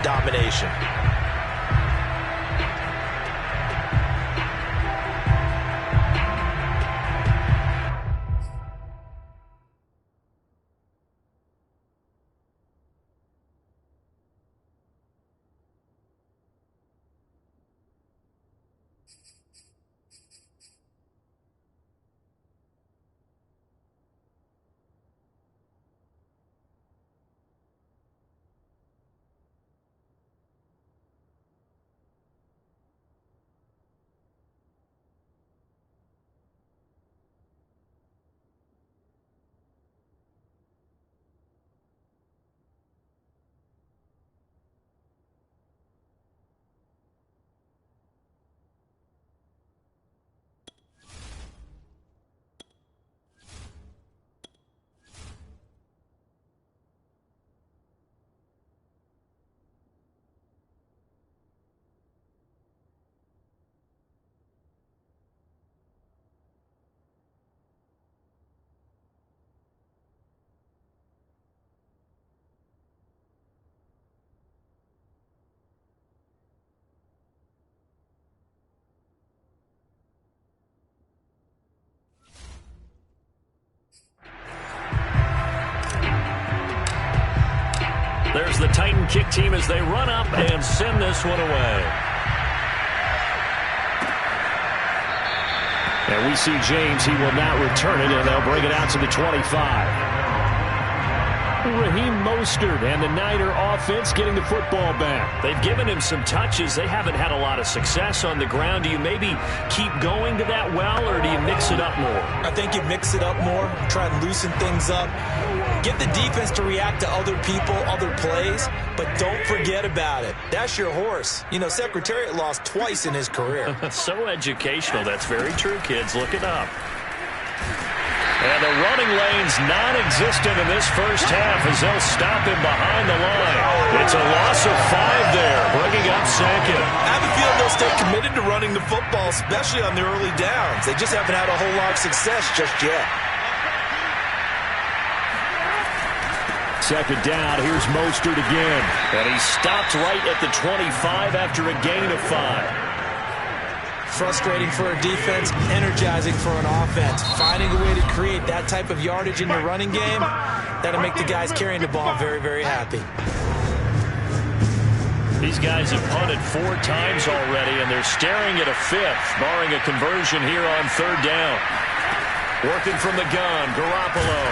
domination. There's the Titan kick team as they run up and send this one away. And we see James. He will not return it, and they'll bring it out to the 25. Raheem Mostert and the Niner offense getting the football back. They've given him some touches. They haven't had a lot of success on the ground. Do you maybe keep going to that well, or do you mix it up more? I think you mix it up more, try and loosen things up. Get the defense to react to other people, other plays, but don't forget about it. That's your horse. You know, Secretariat lost twice in his career. So educational. That's very true, kids. Look it up. And the running lane's non-existent in this first half as they'll stop him behind the line. It's a loss of 5 there, bringing up second. I have a feeling they'll stay committed to running the football, especially on the early downs. They just haven't had a whole lot of success just yet. Second down, here's Mostert again. And he stopped right at the 25 after a gain of 5. Frustrating for a defense, energizing for an offense. Finding a way to create that type of yardage in your running game, that'll make the guys carrying the ball very, very happy. These guys have punted 4 times already, and they're staring at a 5th, barring a conversion here on 3rd down. Working from the gun, Garoppolo.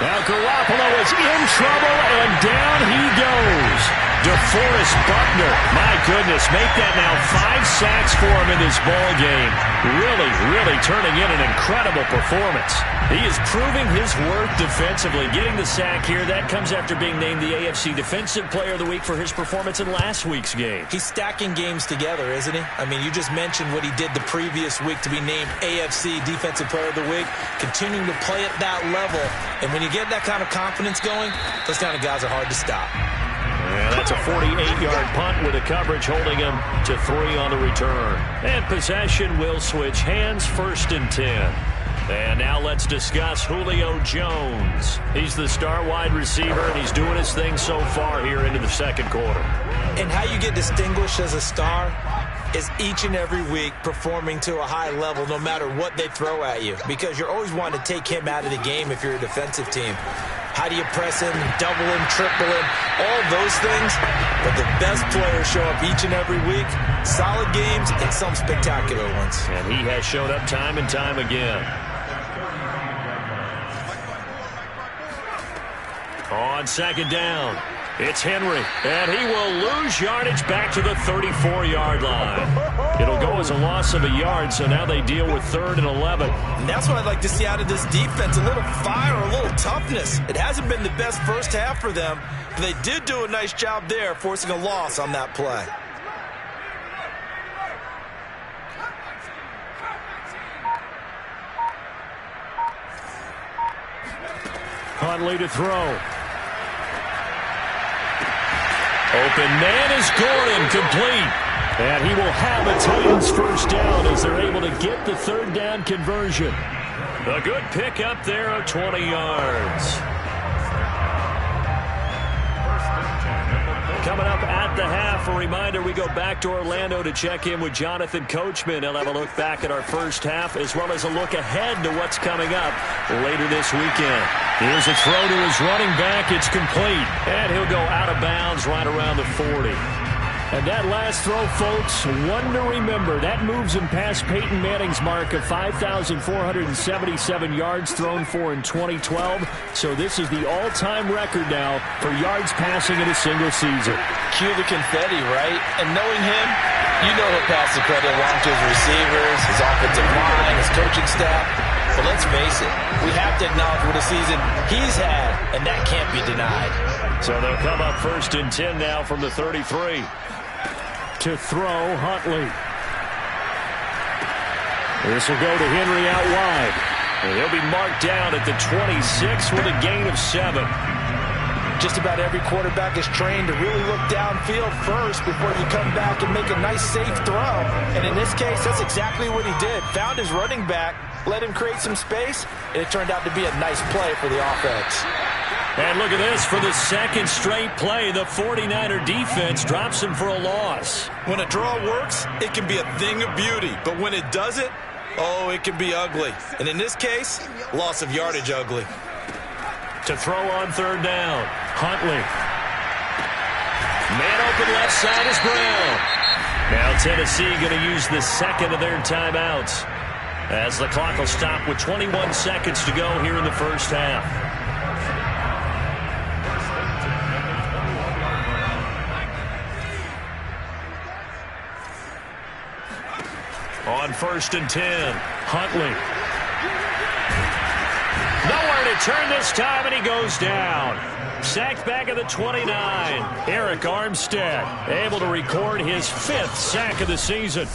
Now Garoppolo is in trouble, and down he goes. DeForest Buckner, my goodness, make that now 5 sacks for him in this ball game. Really turning in an incredible performance. He is proving his worth defensively. Getting the sack here, that comes after being named the AFC Defensive Player of the Week for his performance in last week's game. He's stacking games together, isn't he? I mean, you just mentioned what he did the previous week to be named AFC Defensive Player of the Week, continuing to play at that level. And when you get that kind of confidence going, those kind of guys are hard to stop. And that's a 48-yard punt with a coverage holding him to 3 on the return. And possession will switch hands, 1st and 10. And now let's discuss Julio Jones. He's the star wide receiver, and he's doing his thing so far here into the second quarter. And how you get distinguished as a star is each and every week performing to a high level no matter what they throw at you, because you're always wanting to take him out of the game if you're a defensive team. How do you press him, double him, triple him, all those things? But the best players show up each and every week. Solid games and some spectacular ones. And he has shown up time and time again. On 2nd down, it's Henry, and he will lose yardage back to the 34-yard line. It'll go as a loss of a yard, so now they deal with 3rd and 11. And that's what I'd like to see out of this defense, a little fire, a little toughness. It hasn't been the best first half for them, but they did do a nice job there, forcing a loss on that play. Huntley to throw. Open man is Gordon, complete. And he will have a Titans first down as they're able to get the 3rd down conversion. A good pickup there of 20 yards. Coming up at the half, a reminder, we go back to Orlando to check in with Jonathan Coachman. He'll have a look back at our first half as well as a look ahead to what's coming up later this weekend. Here's a throw to his running back. It's complete. And he'll go out of bounds right around the 40. And that last throw, folks, one to remember. That moves him past Peyton Manning's mark of 5,477 yards thrown for in 2012. So this is the all-time record now for yards passing in a single season. Cue the confetti, right? And knowing him, you know he'll pass the credit along to his receivers, his offensive line, his coaching staff. But let's face it, we have to acknowledge what a season he's had, and that can't be denied. So they'll come up 1st and 10 now from the 33. To throw, Huntley. This will go to Henry out wide. And he'll be marked down at the 26 with a gain of 7. Just about every quarterback is trained to really look downfield first before you come back and make a nice, safe throw. And in this case, that's exactly what he did. Found his running back, let him create some space, and it turned out to be a nice play for the offense. And look at this. For the second straight play, the 49er defense drops him for a loss. When a draw works, it can be a thing of beauty. But when it doesn't, oh, it can be ugly. And in this case, loss of yardage ugly. To throw on 3rd down, Huntley. Man open left side is Brown. Now Tennessee going to use the second of their timeouts as the clock will stop with 21 seconds to go here in the first half. On 1st and 10, Huntley. Nowhere to turn this time, and he goes down. Sacked back at the 29. Eric Armstead able to record his 5th sack of the season.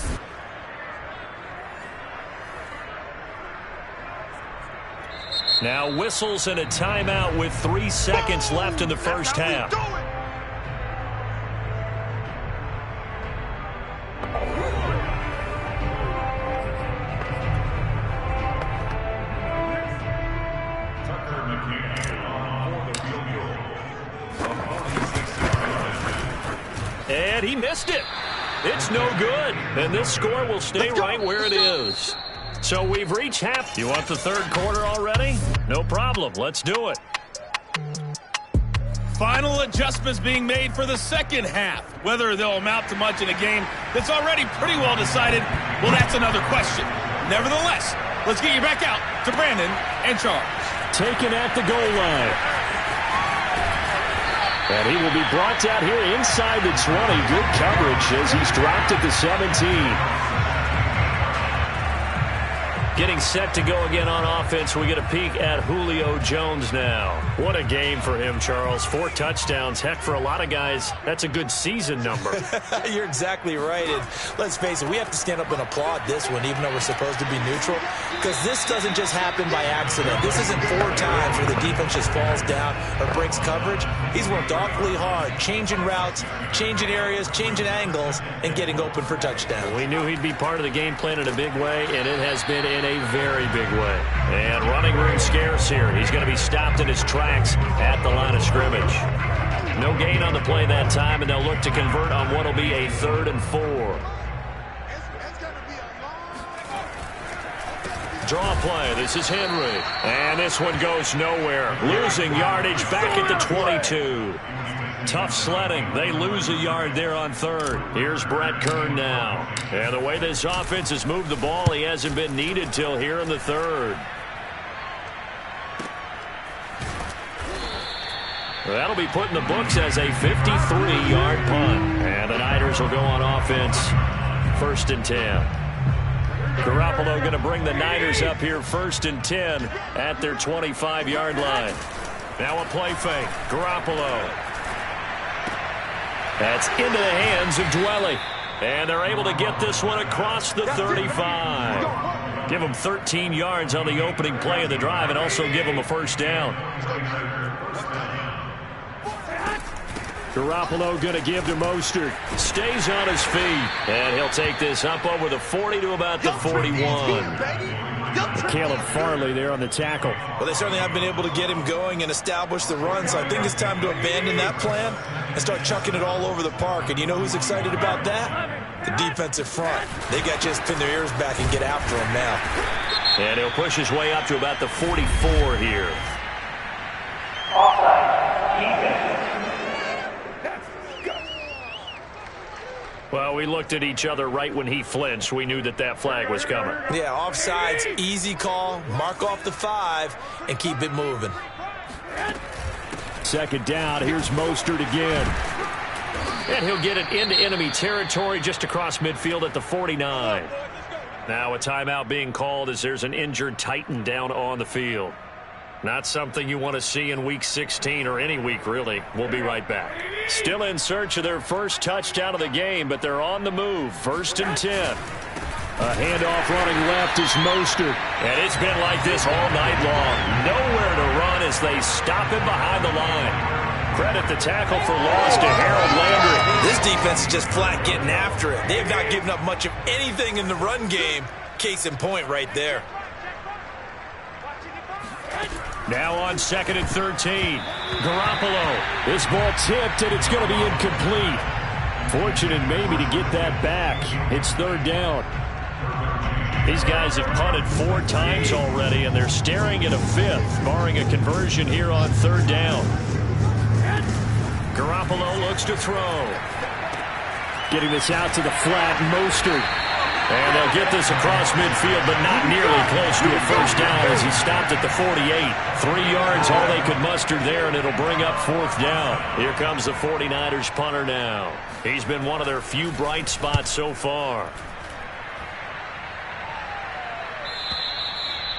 Now whistles and a timeout with 3 seconds left in the first half. And he missed it. It's no good. And this score will stay right where it is. So we've reached half. You want the 3rd quarter already? No problem. Let's do it. Final adjustments being made for the 2nd half. Whether they'll amount to much in a game that's already pretty well decided, well, that's another question. Nevertheless, let's get you back out to Brandon and Charles. Taken at the goal line. And he will be brought down here inside the 20. Good coverage as he's dropped at the 17. Getting set to go again on offense. We get a peek at Julio Jones now. What a game for him, Charles. 4 touchdowns. Heck, for a lot of guys, that's a good season number. You're exactly right. And let's face it, we have to stand up and applaud this one, even though we're supposed to be neutral, because this doesn't just happen by accident. This isn't 4 times where the defense just falls down or breaks coverage. He's worked awfully hard, changing routes, changing areas, changing angles, and getting open for touchdowns. We knew he'd be part of the game plan in a big way, and it has been in a very big way. And running room scarce here. He's going to be stopped in his tracks at the line of scrimmage. No gain on the play that time, and they'll look to convert on what will be a 3rd and 4. Draw play. This is Henry. And this one goes nowhere. Losing yardage back at the 22. Tough sledding. They lose a yard there on 3rd. Here's Brett Kern now. And the way this offense has moved the ball, he hasn't been needed till here in the 3rd. That'll be put in the books as a 53-yard punt. And the Niners will go on offense. 1st and 10. Garoppolo going to bring the Niners up here 1st and 10 at their 25-yard line. Now a play fake. Garoppolo. That's into the hands of Dwelly. And they're able to get this one across the 35. Give them 13 yards on the opening play of the drive and also give them a 1st down. Garoppolo going to give to Mostert. Stays on his feet. And he'll take this up over the 40 to about the 41. Caleb Farley there on the tackle. Well, they certainly have been able to get him going and establish the run, so I think it's time to abandon that plan and start chucking it all over the park. And you know who's excited about that? The defensive front. They got to just pin their ears back and get after him now. And he'll push his way up to about the 44 here. Well, we looked at each other right when he flinched. We knew that that flag was coming. Yeah, offsides, easy call. Mark off the 5 and keep it moving. Second down, here's Mostert again. And he'll get it into enemy territory just across midfield at the 49. Now a timeout being called as there's an injured Titan down on the field. Not something you want to see in Week 16 or any week, really. We'll be right back. Still in search of their first touchdown of the game, but they're on the move. 1st and 10. A handoff running left is Mostert. And it's been like this all night long. Nowhere to run as they stop him behind the line. Credit the tackle for loss to Harold Landry. This defense is just flat getting after it. They have not given up much of anything in the run game. Case in point right there. Now on 2nd and 13. Garoppolo. This ball tipped, and it's going to be incomplete. Fortunate maybe to get that back. It's 3rd down. These guys have punted 4 times already, and they're staring at a 5th, barring a conversion here on 3rd down. Garoppolo looks to throw. Getting this out to the flat, Mostert. And they'll get this across midfield, but not nearly close to a first down as he stopped at the 48. 3 yards, all they could muster there, and it'll bring up 4th down. Here comes the 49ers punter now. He's been one of their few bright spots so far.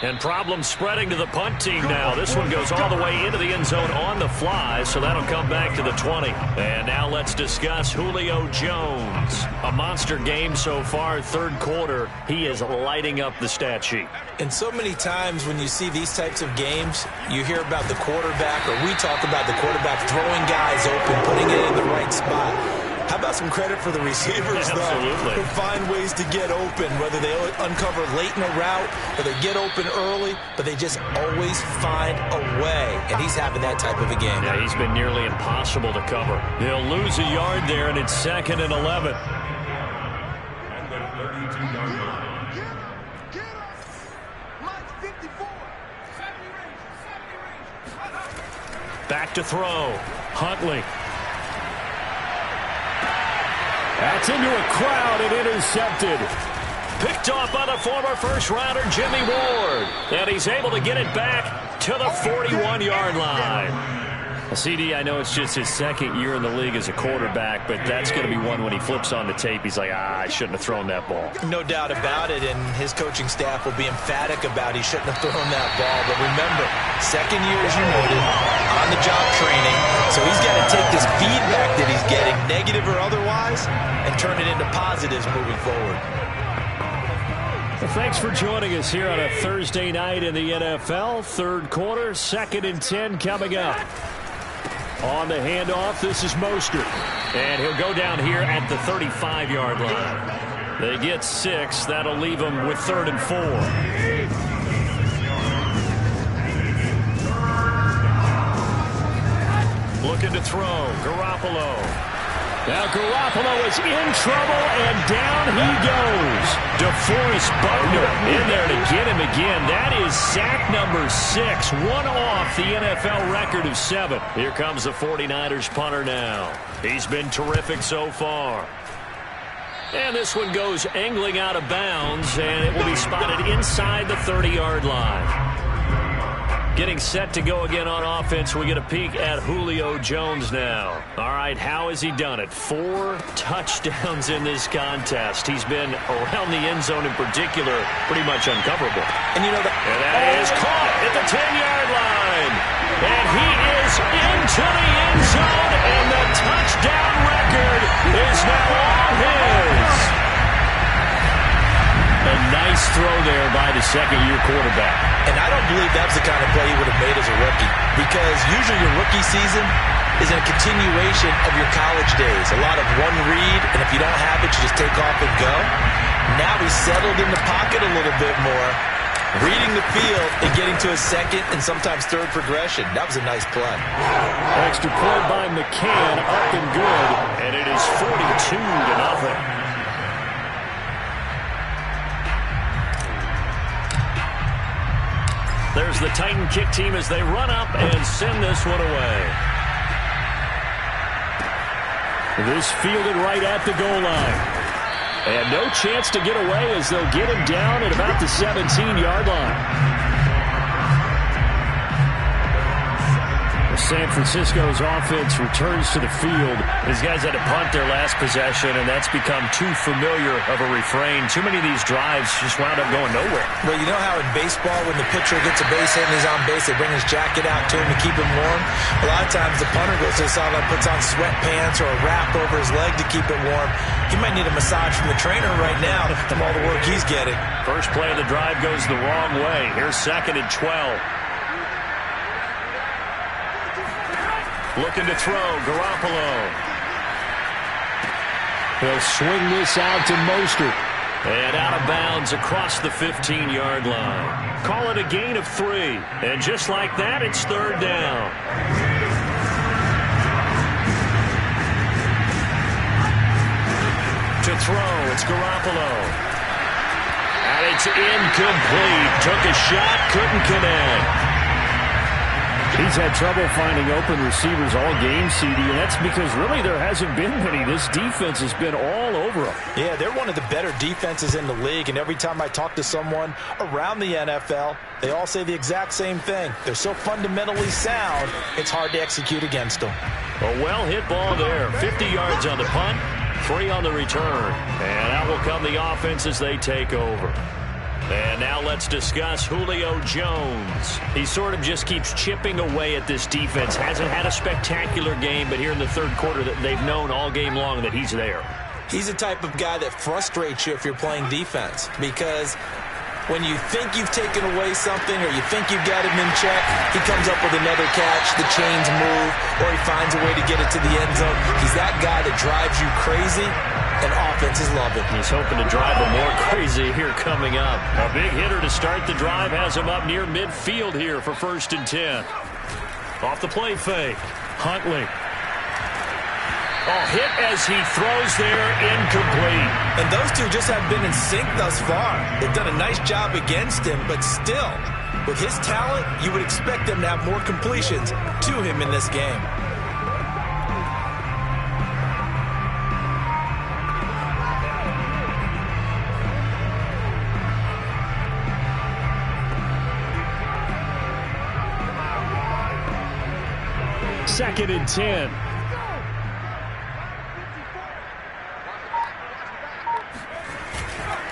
And problems spreading to the punt team now. This one goes all the way into the end zone on the fly, so that'll come back to the 20. And now let's discuss Julio Jones. A monster game so far, 3rd quarter. He is lighting up the stat sheet. And so many times when you see these types of games, you hear about the quarterback, or we talk about the quarterback throwing guys open, putting it in the right spot. How about some credit for the receivers, though? Absolutely. Who find ways to get open, whether they uncover late in a route or they get open early, but they just always find a way. And he's having that type of a game. Yeah, he's been nearly impossible to cover. They'll lose a yard there, and it's 2nd and 11. Back to throw. Huntley. That's into a crowd and intercepted. Picked off by the former first-rounder Jimmy Ward. And he's able to get it back to the 41-yard line. CD, I know it's just his 2nd year in the league as a quarterback, but that's going to be one when he flips on the tape. He's like, I shouldn't have thrown that ball. No doubt about it, and his coaching staff will be emphatic about he shouldn't have thrown that ball. But remember, 2nd year, as you noted, on-the-job training. So he's got to take this feedback that he's getting, negative or otherwise, and turn it into positives moving forward. Well, thanks for joining us here on a Thursday night in the NFL. 3rd quarter, 2nd and 10 coming up. On the handoff, this is Mostert. And he'll go down here at the 35-yard line. They get 6. That'll leave them with 3rd and 4. Looking to throw. Garoppolo. Now Garoppolo is in trouble, and down he goes. DeForest Buckner in there to get him again. That is sack number 6, one off the NFL record of 7. Here comes the 49ers punter now. He's been terrific so far. And this one goes angling out of bounds, and it will be spotted inside the 30-yard line. Getting set to go again on offense. We get a peek at Julio Jones now. All right, how has he done it? 4 touchdowns in this contest. He's been around the end zone in particular, pretty much uncoverable. And you know that. And that is caught at the 10-yard line. And he is into the end zone, and the touchdown record is now all his. A nice throw there by the 2nd-year quarterback. And I don't believe that was the kind of play he would have made as a rookie, because usually your rookie season is a continuation of your college days. A lot of one read, and if you don't have it, you just take off and go. Now he's settled in the pocket a little bit more, reading the field and getting to a second and sometimes third progression. That was a nice play. Extra point by McCann, up and good, and it is 42-0. There's the Titan kick team as they run up and send this one away. This fielded right at the goal line. And no chance to get away as they'll get him down at about the 17-yard line. San Francisco's offense returns to the field. These guys had to punt their last possession, and that's become too familiar of a refrain. Too many of these drives just wound up going nowhere. Well, you know how in baseball, when the pitcher gets a base hit and he's on base, they bring his jacket out to him to keep him warm? A lot of times the punter goes to the sideline, puts on sweatpants or a wrap over his leg to keep it warm. He might need a massage from the trainer right now from all the work he's getting. First play of the drive goes the wrong way. Here's 2nd and 12. Looking to throw, Garoppolo. He'll swing this out to Mostert. And out of bounds across the 15-yard line. Call it a gain of 3. And just like that, it's 3rd down. To throw, it's Garoppolo. And it's incomplete. Took a shot, couldn't connect. He's had trouble finding open receivers all game, CD, and that's because really there hasn't been many. This defense has been all over them. Yeah, they're one of the better defenses in the league, and every time I talk to someone around the NFL, they all say the exact same thing. They're so fundamentally sound, it's hard to execute against them. A well-hit ball there. 50 yards on the punt, 3 on the return. And out will come the offense as they take over. And now let's discuss Julio Jones. He sort of just keeps chipping away at this defense. Hasn't had a spectacular game, but here in the third quarter that they've known all game long that he's there. He's the type of guy that frustrates you if you're playing defense, because when you think you've taken away something or you think you've got him in check, he comes up with another catch, the chains move, or he finds a way to get it to the end zone. He's that guy that drives you crazy, and offenses love it. He's hoping to drive him more crazy here coming up. A big hitter to start the drive has him up near midfield here for 1st and 10. Off the play fake. Huntley. Hit as he throws there, incomplete. And those two just have been in sync thus far. They've done a nice job against him, but still, with his talent, you would expect them to have more completions to him in this game. Second and 10.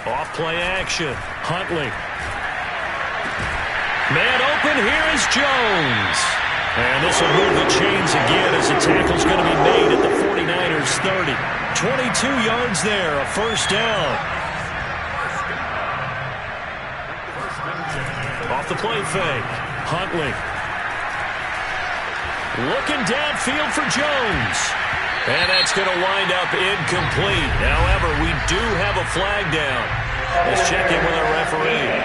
Off play action. Huntley. Man open, here is Jones. And this will move the chains again as the tackle's going to be made at the 49ers 30. 22 yards there, a 1st down. Off the play fake. Huntley. Looking downfield for Jones. And that's going to wind up incomplete. However, we do have a flag down. Let's check in with our referee.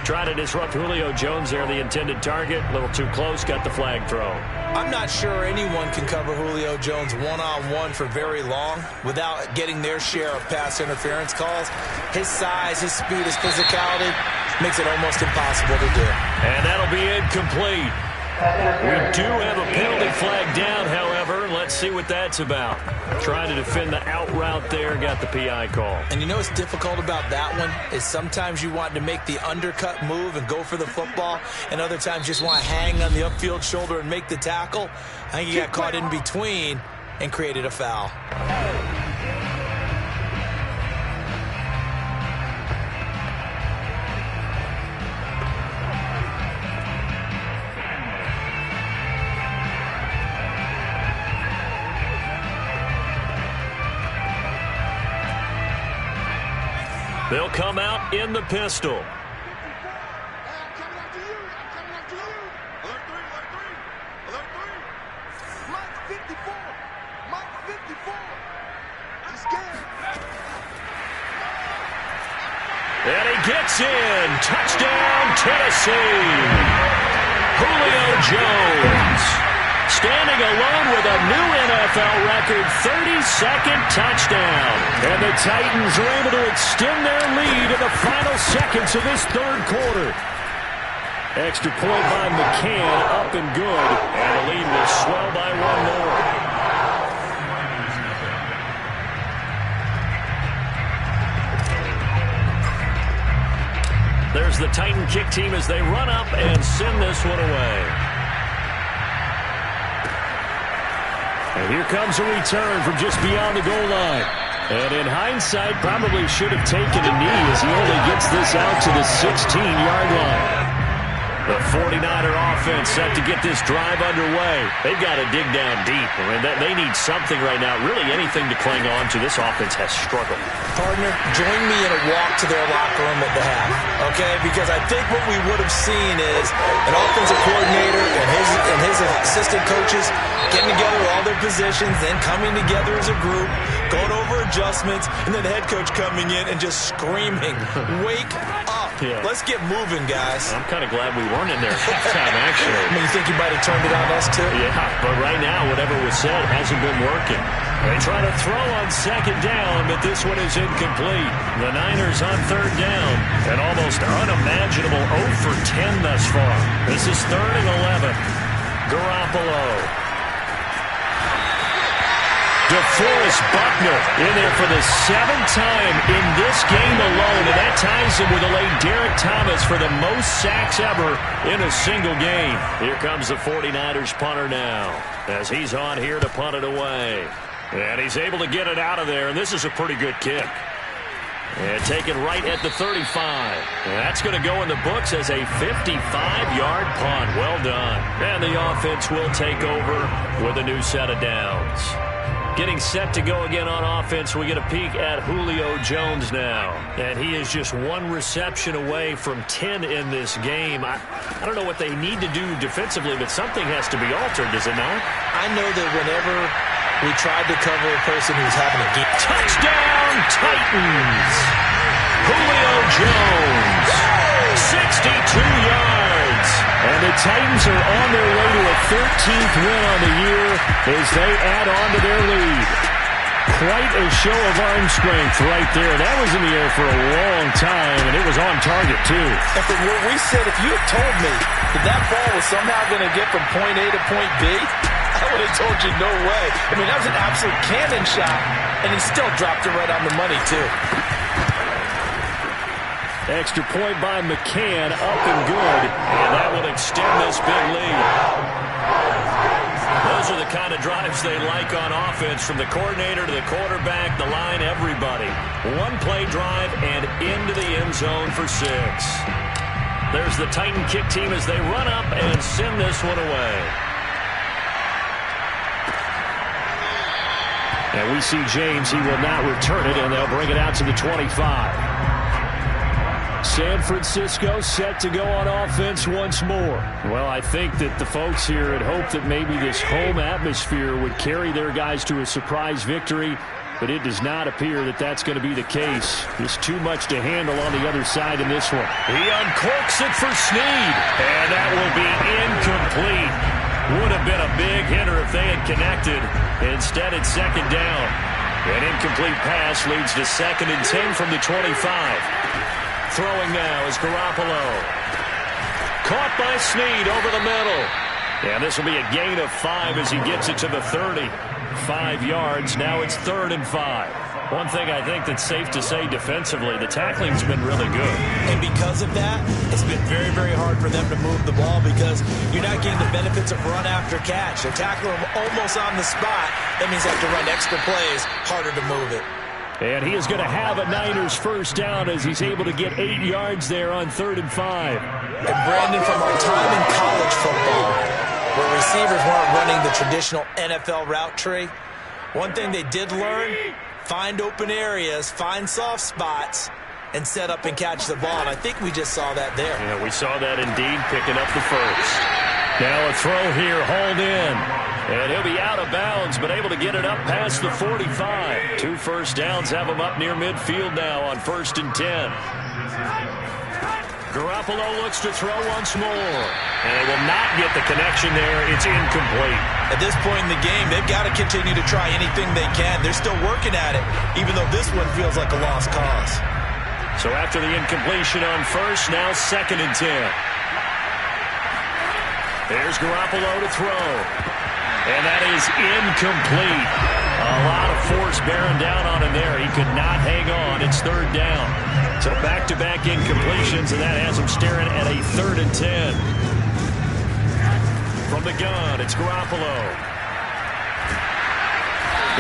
Trying to disrupt Julio Jones there, the intended target. A little too close, got the flag thrown. I'm not sure anyone can cover Julio Jones one-on-one for very long without getting their share of pass interference calls. His size, his speed, his physicality makes it almost impossible to do. And that'll be incomplete. We do have a penalty flag down, however. Let's see what that's about. Trying to defend the out route there, got the PI call. And you know what's difficult about that one is sometimes you want to make the undercut move and go for the football, and other times you just want to hang on the upfield shoulder and make the tackle. I think he got caught in between and created a foul. They'll come out in the pistol. And he gets in. Touchdown, Tennessee. Julio Jones standing alone with a new NFL record 32nd touchdown. And the Titans are able to extend their lead in the final seconds of this third quarter. Extra point by McCann, up and good. And the lead will swell by one more. There's the Titan kick team as they run up and send this one away. And here comes a return from just beyond the goal line. And in hindsight, probably should have taken a knee as he only gets this out to the 16-yard line. The 49er offense set to get this drive underway. They've got to dig down deep. I mean, they need something right now, really anything to cling on to. This offense has struggled. Partner, join me in a walk to their locker room at the half, okay? Because I think what we would have seen is an offensive coordinator and his assistant coaches getting together with all their positions, then coming together as a group, going over adjustments, and then the head coach coming in and just screaming, wake up. Yeah. Let's get moving, guys. I'm kind of glad we weren't in there at halftime, actually. I mean, you think you might have turned it on us, too? Yeah, but right now, whatever was said hasn't been working. They try to throw on second down, but this one is incomplete. The Niners on third down. An almost unimaginable 0 for 10 thus far. This is 3rd and 11. Garoppolo. DeForest Buckner in there for the 7th time in this game alone, and that ties him with a late Derek Thomas for the most sacks ever in a single game. Here comes the 49ers punter now as he's on here to punt it away. And he's able to get it out of there, and this is a pretty good kick. And taken right at the 35. And that's going to go in the books as a 55-yard punt. Well done. And the offense will take over with a new set of downs. Getting set to go again on offense, we get a peek at Julio Jones now. And he is just one reception away from 10 in this game. I don't know what they need to do defensively, but something has to be altered, does it not? I know that whenever we tried to cover a person who's having a game. Touchdown, Titans! Julio Jones, 62 yards. And the Titans are on their way to a 13th win on the year as they add on to their lead. Quite a show of arm strength right there. That was in the air for a long time, and it was on target, too. And from where we said, if you had told me that ball was somehow going to get from point A to point B, I would have told you no way. I mean, that was an absolute cannon shot, and he still dropped it right on the money, too. Extra point by McCann, up and good, and that will extend this big lead. Those are the kind of drives they like on offense, from the coordinator to the quarterback, the line, everybody. One-play drive and into the end zone for 6. There's the Titan kick team as they run up and send this one away. And we see James, he will not return it, and they'll bring it out to the 25. San Francisco set to go on offense once more. Well, I think that the folks here had hoped that maybe this home atmosphere would carry their guys to a surprise victory, but it does not appear that that's going to be the case. Just too much to handle on the other side in this one. He uncorks it for Snead, and that will be incomplete. Would have been a big hitter if they had connected. Instead, it's second down. An incomplete pass leads to 2nd and 10 from the 25. Throwing now is Garoppolo. Caught by Snead over the middle. And this will be a gain of 5 as he gets it to the 30. 5 yards. Now it's 3rd and 5. One thing I think that's safe to say defensively, the tackling's been really good. And because of that, it's been very, very hard for them to move the ball because you're not getting the benefits of run after catch. They're tackling them almost on the spot. That means they have to run extra plays, harder to move it. And he is going to have a Niners first down as he's able to get 8 yards there on 3rd and 5. And Brandon, from our time in college football, where receivers weren't running the traditional NFL route tree, one thing they did learn, find open areas, find soft spots, and set up and catch the ball. And I think we just saw that there. Yeah, we saw that indeed, picking up the first. Now a throw here, hauled in. And he'll be out of bounds, but able to get it up past the 45. 2 first downs have him up near midfield now on 1st and 10. Garoppolo looks to throw once more. And they will not get the connection there. It's incomplete. At this point in the game, they've got to continue to try anything they can. They're still working at it, even though this one feels like a lost cause. So after the incompletion on first, now 2nd and 10. There's Garoppolo to throw. And that is incomplete. A lot of force bearing down on him there. He could not hang on. It's 3rd down. So back-to-back incompletions, and that has him staring at a 3rd and 10. From the gun, it's Garoppolo.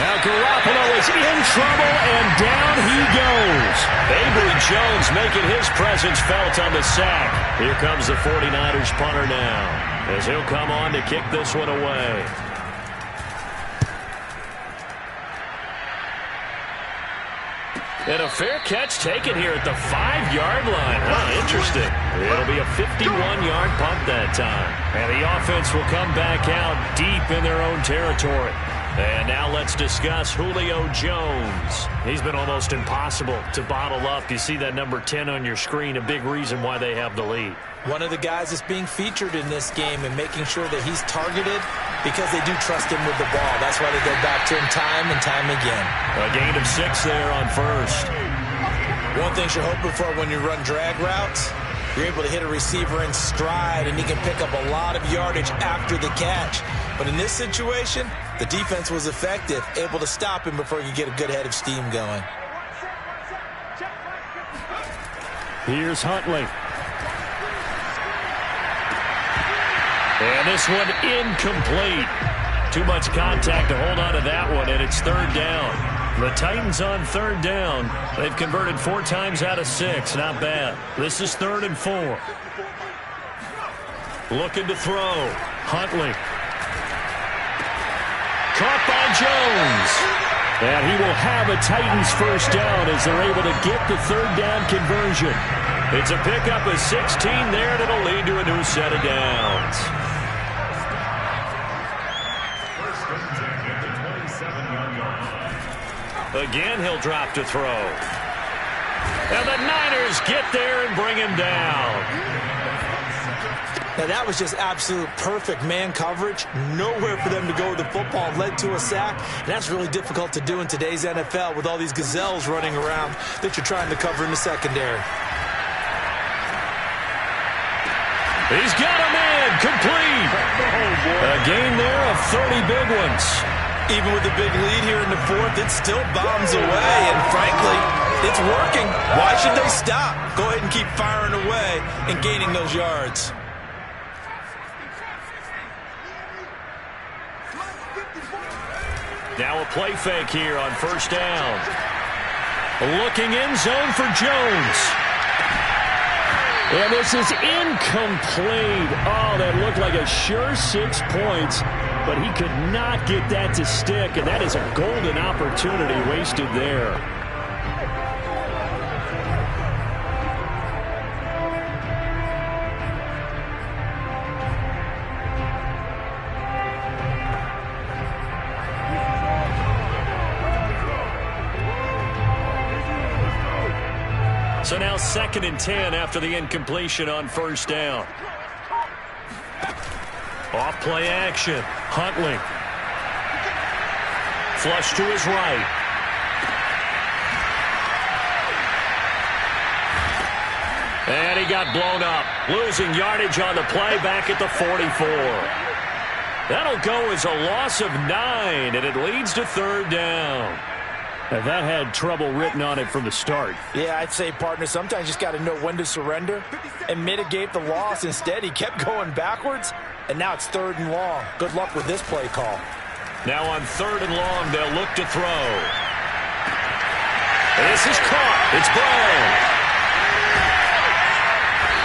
Now Garoppolo is in trouble, and down he goes. Avery Jones making his presence felt on the sack. Here comes the 49ers punter now, as he'll come on to kick this one away. And a fair catch taken here at the 5-yard line. Huh, interesting. It'll be a 51-yard punt that time. And the offense will come back out deep in their own territory. And now let's discuss Julio Jones. He's been almost impossible to bottle up. You see that number 10 on your screen, a big reason why they have the lead. One of the guys that's being featured in this game and making sure that he's targeted because they do trust him with the ball. That's why they go back to him time and time again. A gain of 6 there on first. One thing you're hoping for when you run drag routes, you're able to hit a receiver in stride, and he can pick up a lot of yardage after the catch. But in this situation, the defense was effective, able to stop him before he could get a good head of steam going. Here's Huntley. And this one incomplete. Too much contact to hold on to that one, and it's 3rd down. The Titans on 3rd down. They've converted 4 times out of 6. Not bad. This is 3rd and 4. Looking to throw. Huntley. Caught by Jones. And he will have a Titans first down as they're able to get the 3rd down conversion. It's a pickup of 16 there, and it'll lead to a new set of downs. Again, he'll drop to throw. And the Niners get there and bring him down. Now, that was just absolute perfect man coverage. Nowhere for them to go with the football. Led to a sack. And that's really difficult to do in today's NFL with all these gazelles running around that you're trying to cover in the secondary. He's got a man complete. A gain there of 30 big ones. Even with the big lead here in the 4th, it still bombs away. And frankly, it's working. Why should they stop? Go ahead and keep firing away and gaining those yards. Now a play fake here on 1st down. Looking in zone for Jones. And this is incomplete. Oh, that looked like a sure 6 points, but he could not get that to stick, and that is a golden opportunity wasted there. So now 2nd and 10 after the incompletion on 1st down. Off play action. Huntley. Flush to his right. And he got blown up. Losing yardage on the play back at the 44. That'll go as a loss of 9, and it leads to 3rd down. Now that had trouble written on it from the start. Yeah, I'd say, partner, sometimes you just got to know when to surrender and mitigate the loss. Instead, he kept going backwards, and now it's 3rd and long. Good luck with this play call. Now on 3rd and long, they'll look to throw. This is caught. It's Brown.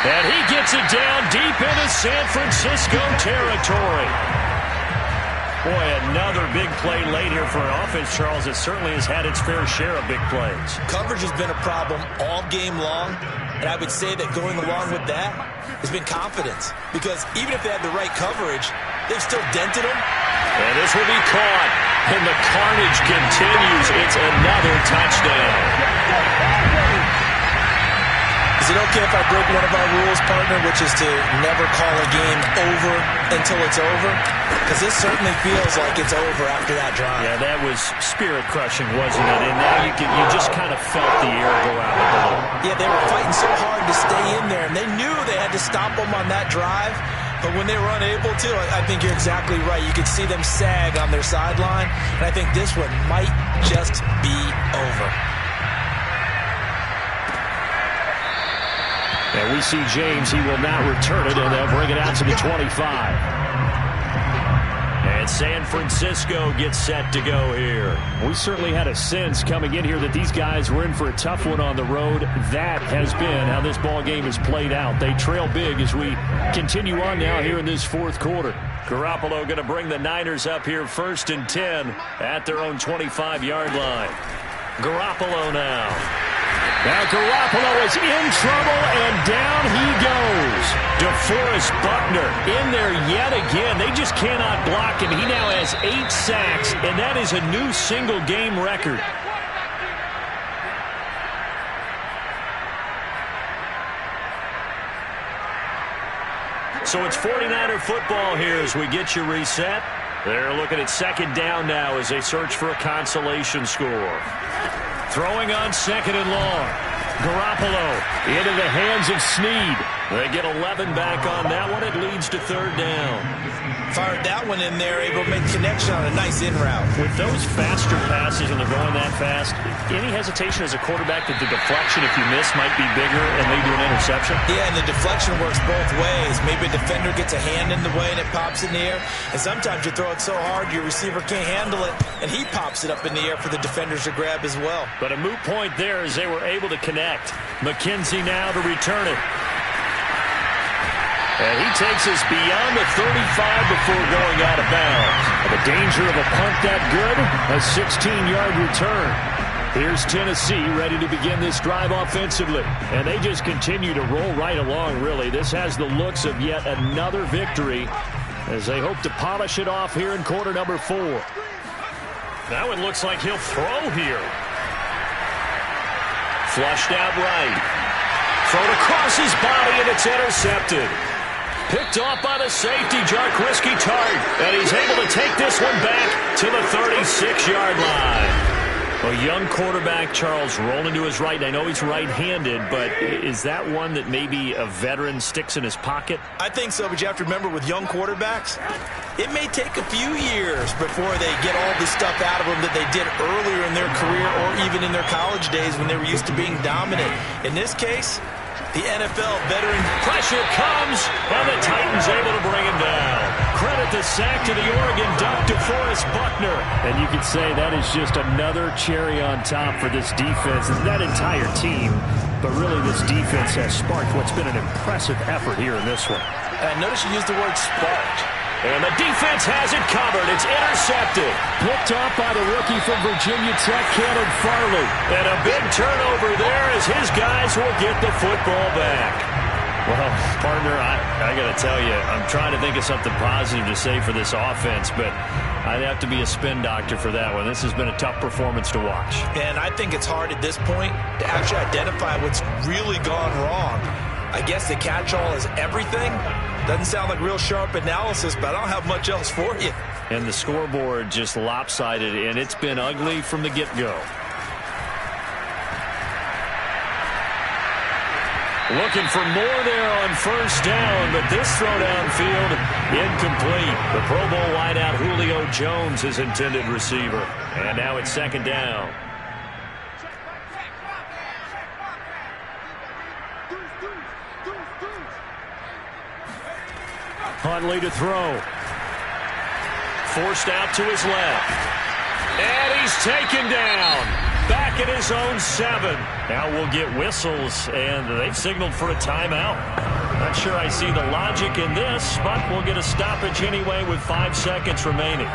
And he gets it down deep into San Francisco territory. Boy, another big play late here for an offense, Charles. It certainly has had its fair share of big plays. Coverage has been a problem all game long, and I would say that going along with that has been confidence. Because even if they had the right coverage, they've still dented them. And this will be caught, and the carnage continues. It's another touchdown. Is it okay if I break one of our rules, partner, which is to never call a game over until it's over? Because this certainly feels like it's over after that drive. Yeah, that was spirit-crushing, wasn't it? And now you just kind of felt the air go out of the balloon. Yeah, they were fighting so hard to stay in there, and they knew they had to stop them on that drive. But when they were unable to, I think you're exactly right. You could see them sag on their sideline, and I think this one might just be over. And we see James. He will not return it, and they'll bring it out to the 25. And San Francisco gets set to go here. We certainly had a sense coming in here that these guys were in for a tough one on the road. That has been how this ball game has played out. They trail big as we continue on now here in this fourth quarter. Garoppolo going to bring the Niners up here 1st and 10 at their own 25-yard line. Garoppolo now. Now Garoppolo is in trouble, and down he goes. DeForest Buckner in there yet again. They just cannot block him. He now has 8 sacks, and that is a new single-game record. So it's 49er football here as we get you reset. They're looking at 2nd down now as they search for a consolation score. Throwing on 2nd and long. Garoppolo into the hands of Snead. They get 11 back on that one. It leads to 3rd down. Fired that one in there, able to make connection on a nice in route. With those faster passes and they're going that fast, any hesitation as a quarterback that the deflection, if you miss, might be bigger and lead to an interception? Yeah, and the deflection works both ways. Maybe a defender gets a hand in the way and it pops in the air. And sometimes you throw it so hard your receiver can't handle it, and he pops it up in the air for the defenders to grab as well. But a moot point there as they were able to connect. McKenzie now to return it. And he takes us beyond the 35 before going out of bounds. The danger of a punt that good, a 16-yard return. Here's Tennessee ready to begin this drive offensively. And they just continue to roll right along, really. This has the looks of yet another victory as they hope to polish it off here in quarter number 4. Now it looks like he'll throw here. Flushed out right. Thrown across his body, and it's intercepted. Picked off by the safety, Jarquiski Tart. And he's able to take this one back to the 36-yard line. A young quarterback, Charles, rolling to his right. I know he's right-handed, but is that one that maybe a veteran sticks in his pocket? I think so, but you have to remember with young quarterbacks, it may take a few years before they get all the stuff out of them that they did earlier in their career or even in their college days when they were used to being dominant. In this case, the NFL veteran pressure comes, and the Titans able to bring him down. Credit the sack to the Oregon Duck, DeForest Buckner. And you could say that is just another cherry on top for this defense. And that entire team, but really this defense has sparked what's been an impressive effort here in this one. Notice you used the word sparked. And the defense has it covered. It's intercepted. Picked off by the rookie from Virginia Tech, Cannon Farley. And a big turnover there as his guys will get the football back. Well, partner, I got to tell you, I'm trying to think of something positive to say for this offense, but I'd have to be a spin doctor for that one. This has been a tough performance to watch. And I think it's hard at this point to actually identify what's really gone wrong. I guess the catch-all is everything. Doesn't sound like real sharp analysis, but I don't have much else for you. And the scoreboard just lopsided, and it's been ugly from the get-go. Looking for more there on 1st down, but this throw downfield incomplete. The Pro Bowl wideout Julio Jones, his intended receiver. And now it's 2nd down. Huntley to throw. Forced out to his left. And he's taken down. Back at his own 7. Now we'll get whistles, and they've signaled for a timeout. Not sure I see the logic in this, but we'll get a stoppage anyway with 5 seconds remaining.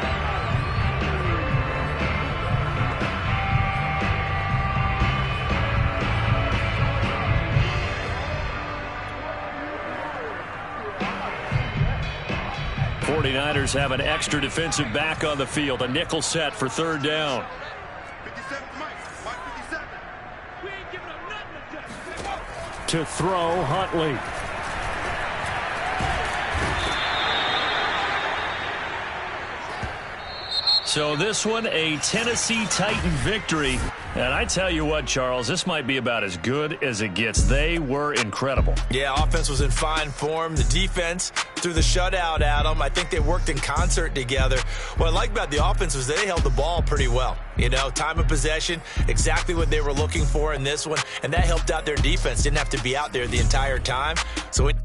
'49ers have an extra defensive back on the field. A nickel set for 3rd down. To throw, Huntley. So this one, a Tennessee Titan victory. And I tell you what, Charles, this might be about as good as it gets. They were incredible. Yeah, offense was in fine form. The defense threw the shutout at them. I think they worked in concert together. What I like about the offense was they held the ball pretty well. You know, time of possession, exactly what they were looking for in this one. And that helped out their defense. Didn't have to be out there the entire time. So it